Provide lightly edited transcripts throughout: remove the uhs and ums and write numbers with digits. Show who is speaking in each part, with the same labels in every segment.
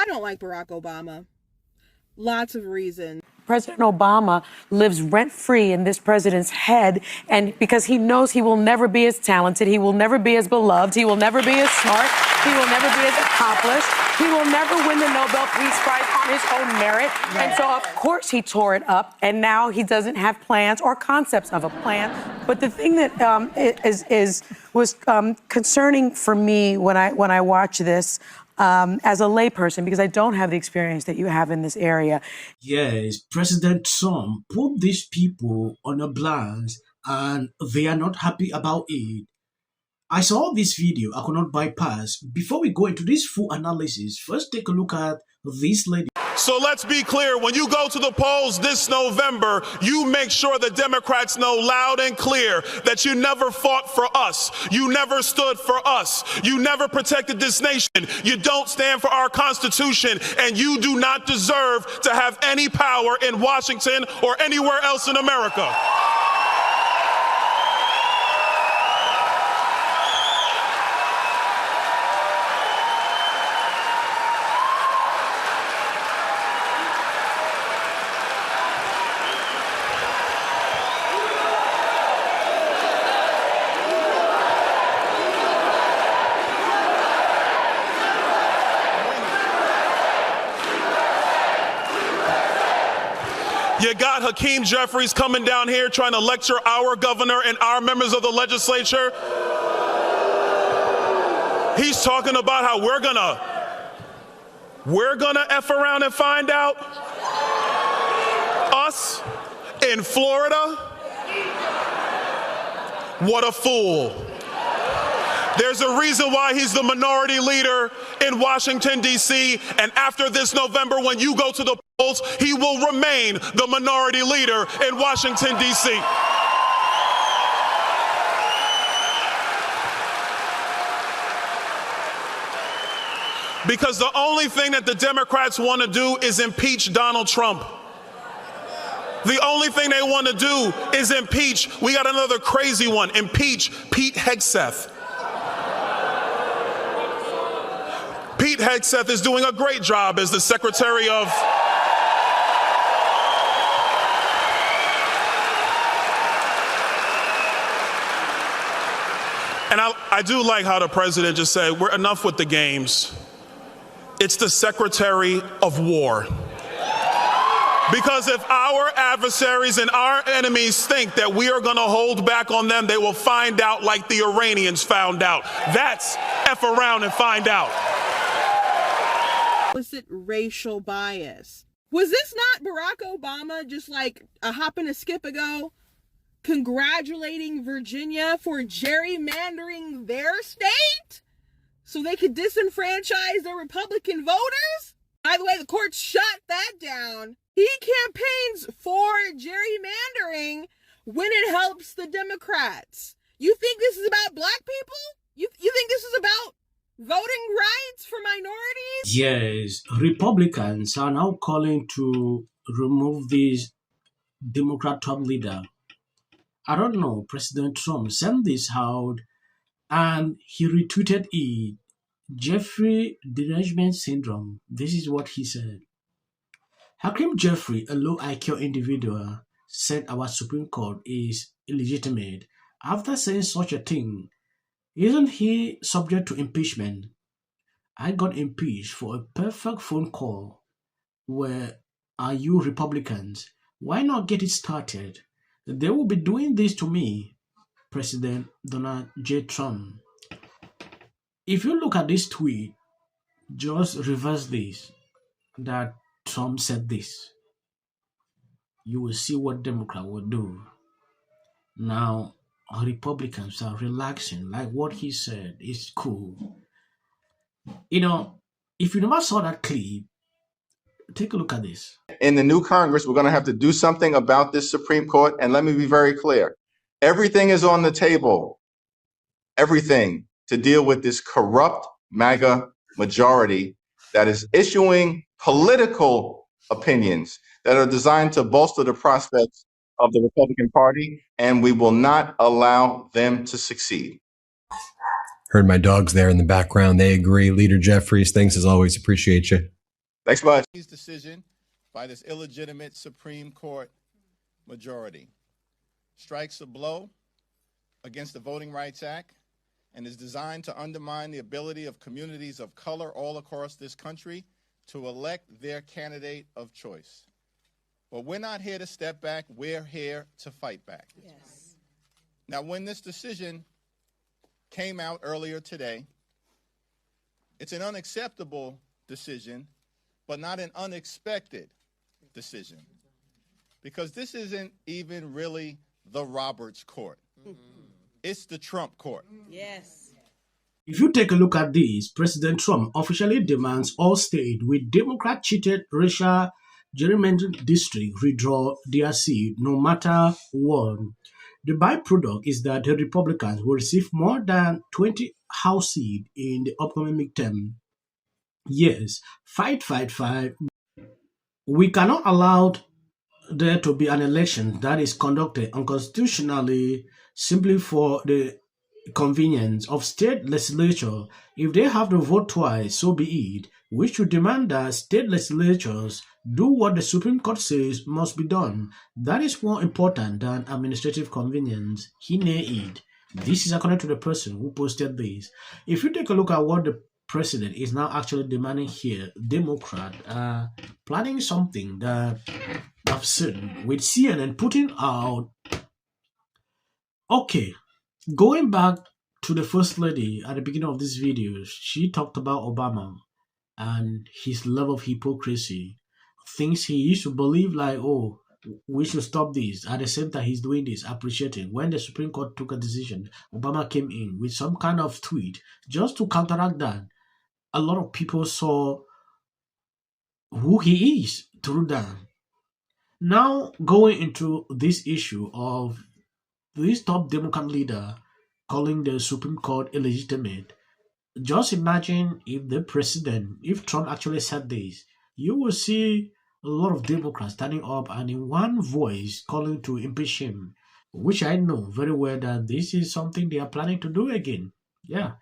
Speaker 1: don't like Barack Obama. Lots of reasons.
Speaker 2: President Obama lives rent-free in this president's head, and because he knows he will never be as talented, he will never be as beloved, he will never be as smart, he will never be as accomplished, he will never win the Nobel Peace Prize on his own merit. Right. And so, of course, he tore it up, and now he doesn't have plans or concepts of a plan. But the thing that was concerning for me when I watch this, as a layperson, because I don't have the experience that you have in this area.
Speaker 3: Yes, President Trump put these people on a blast and they are not happy about it. I saw this video, I could not bypass. Before we go into this full analysis, first take a look at this lady.
Speaker 4: So let's be clear, when you go to the polls this November, you make sure the Democrats know loud and clear that you never fought for us. You never stood for us. You never protected this nation. You don't stand for our Constitution, and you do not deserve to have any power in Washington or anywhere else in America. You got Hakeem Jefferies coming down here trying to lecture our governor and our members of the legislature. He's talking about how we're gonna F around and find out. Us in Florida. What a fool. There's a reason why he's the minority leader in Washington, D.C., and after this November, when you go to the polls, he will remain the minority leader in Washington, D.C. Because the only thing that the Democrats want to do is impeach Donald Trump. The only thing they want to do is impeach. We got another crazy one. Impeach Pete Hegseth. Pete Hegseth is doing a great job as the Secretary of... And I do like how the president just said, we're enough with the games. It's the Secretary of War. Because if our adversaries and our enemies think that we are going to hold back on them, they will find out like the Iranians found out. That's F around and find out.
Speaker 1: Implicit racial bias. Was this not Barack Obama just like a hop and a skip ago congratulating Virginia for gerrymandering their state so they could disenfranchise the Republican voters? By the way, the court shut that down. He campaigns for gerrymandering when it helps the Democrats. You think this is about black people? You think this is about voting rights for minorities?
Speaker 3: Yes, Republicans are now calling to remove this Democrat top leader. I don't know, President Trump sent this out and he retweeted it. Jeffrey derangement syndrome. This is what he said. Hakeem Jeffrey, a low IQ individual, said our Supreme Court is illegitimate. After saying such a thing, isn't he subject to impeachment? I got impeached for a perfect phone call. Where are you Republicans? Why not get it started? They will be doing this to me, President Donald J. Trump. If you look at this tweet, just reverse this, that Trump said this. You will see what Democrat will do. Now, Republicans are relaxing, like what he said is cool. You know, if you never saw that clip, take a look at this.
Speaker 5: In the new Congress, we're going to have to do something about this Supreme Court. And let me be very clear. Everything is on the table. Everything to deal with this corrupt MAGA majority that is issuing political opinions that are designed to bolster the prospects of the Republican Party. And we will not allow them to succeed.
Speaker 6: Heard my dogs there in the background. They agree. Leader Jeffries, thanks as always. Appreciate you.
Speaker 5: Thanks much.
Speaker 6: Decision by this illegitimate Supreme Court majority strikes a blow against the Voting Rights Act and is designed to undermine the ability of communities of color all across this country to elect their candidate of choice. But we're not here to step back, we're here to fight back. Yes. Now, when this decision came out earlier today, it's an unacceptable decision, but not an unexpected decision. Because this isn't even really the Roberts Court. It's the Trump Court.
Speaker 1: Yes.
Speaker 3: If you take a look at this, President Trump officially demands all states with Democrat-cheated racial gerrymandering districts redraw their seat no matter what. The byproduct is that the Republicans will receive more than 20 House seats in the upcoming midterm. Yes, fight. We cannot allow there to be an election that is conducted unconstitutionally simply for the convenience of state legislature. If they have to vote twice, so be it. We should demand that state legislatures do what the Supreme Court says must be done. That is more important than administrative convenience. He nay it. This is according to the person who posted this. If you take a look at what the president is now actually demanding here, Democrats are planning something that I've seen with CNN putting out. Okay, going back to the First Lady at the beginning of this video, she talked about Obama and his level of hypocrisy. Things he used to believe like, oh, we should stop this. At the same time, he's doing this, appreciating. When the Supreme Court took a decision, Obama came in with some kind of tweet just to counteract that. A lot of people saw who he is through that. Now, going into this issue of this top Democrat leader calling the Supreme Court illegitimate, just imagine if the president, if Trump actually said this, you will see a lot of Democrats standing up and in one voice calling to impeach him, which I know very well that this is something they are planning to do again. Yeah.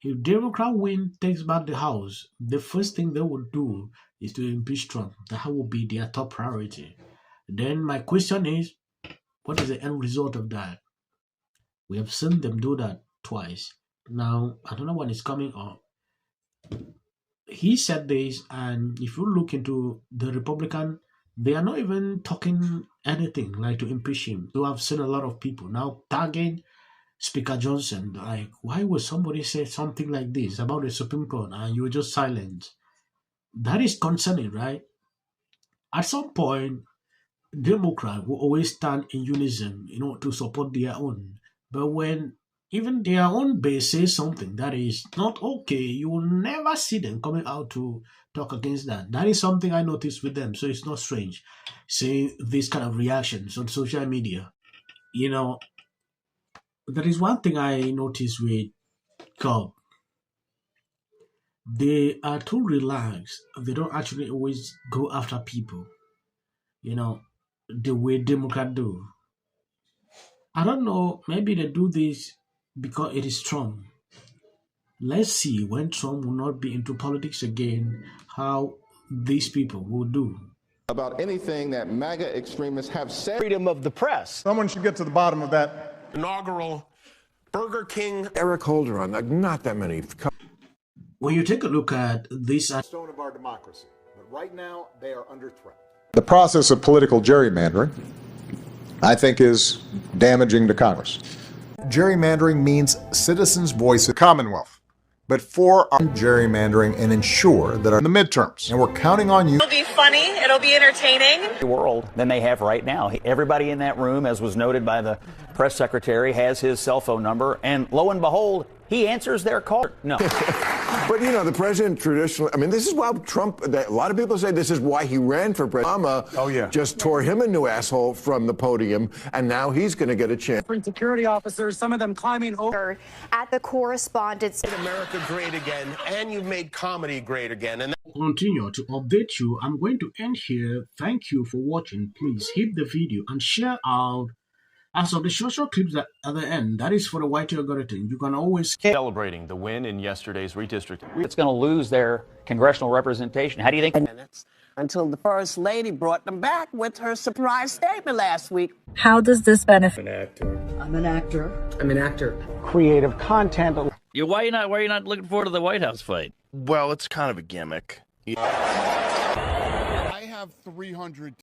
Speaker 3: If Democrat win, takes back the House, the first thing they would do is to impeach Trump. That will be their top priority. Then my question is, what is the end result of that? We have seen them do that twice. Now, I don't know when it's coming up. He said this, and if you look into the Republican, they are not even talking anything like to impeach him. So I've seen a lot of people now tagging Speaker Johnson, like, why would somebody say something like this about the Supreme Court and you were just silent? That is concerning, right? At some point, Democrats will always stand in unison, to support their own. But when even their own base says something that is not okay, you will never see them coming out to talk against that. That is something I noticed with them, so it's not strange seeing these kind of reactions on social media. There is one thing I noticed with God. They are too relaxed. They don't actually always go after people, the way Democrats do. I don't know, maybe they do this because it is Trump. Let's see when Trump will not be into politics again, how these people will do.
Speaker 7: About anything that MAGA extremists have said.
Speaker 8: Freedom of the press.
Speaker 9: Someone should get to the bottom of that.
Speaker 10: Inaugural Burger King.
Speaker 11: Eric Holder on, not that many.
Speaker 3: When you take a look at this
Speaker 9: Stone of our democracy, but right now they are under threat.
Speaker 12: The process of political gerrymandering, I think, is damaging to Congress.
Speaker 9: Gerrymandering means citizens' voice in the Commonwealth, but for our gerrymandering and ensure that in the midterms, and we're counting on you.
Speaker 13: It'll be funny, it'll be entertaining.
Speaker 8: World than they have right now. Everybody in that room, as was noted by the press secretary, has his cell phone number, and lo and behold, he answers their call. No.
Speaker 11: But, the president traditionally, this is why Trump, a lot of people say this is why he ran for president. Obama just tore him a new asshole from the podium, and now he's going to get a chance.
Speaker 14: Different security officers, some of them climbing over.
Speaker 15: At the correspondence.
Speaker 10: Made America great again, and you've made comedy great again. And
Speaker 3: continue to update you. I'm going to end here. Thank you for watching. Please hit the video and share out As of the social clips at the end, that is for the white algorithm. You can always
Speaker 16: celebrating the win in yesterday's redistricting.
Speaker 8: It's going to lose their congressional representation. How do you think?
Speaker 17: Until the First Lady brought them back with her surprise statement last week.
Speaker 18: How does this benefit?
Speaker 19: I'm an actor.
Speaker 17: I'm an actor.
Speaker 19: I'm an actor.
Speaker 14: Creative content.
Speaker 20: Why are you not looking forward to the White House fight?
Speaker 21: Well, it's kind of a gimmick.
Speaker 22: I have 300.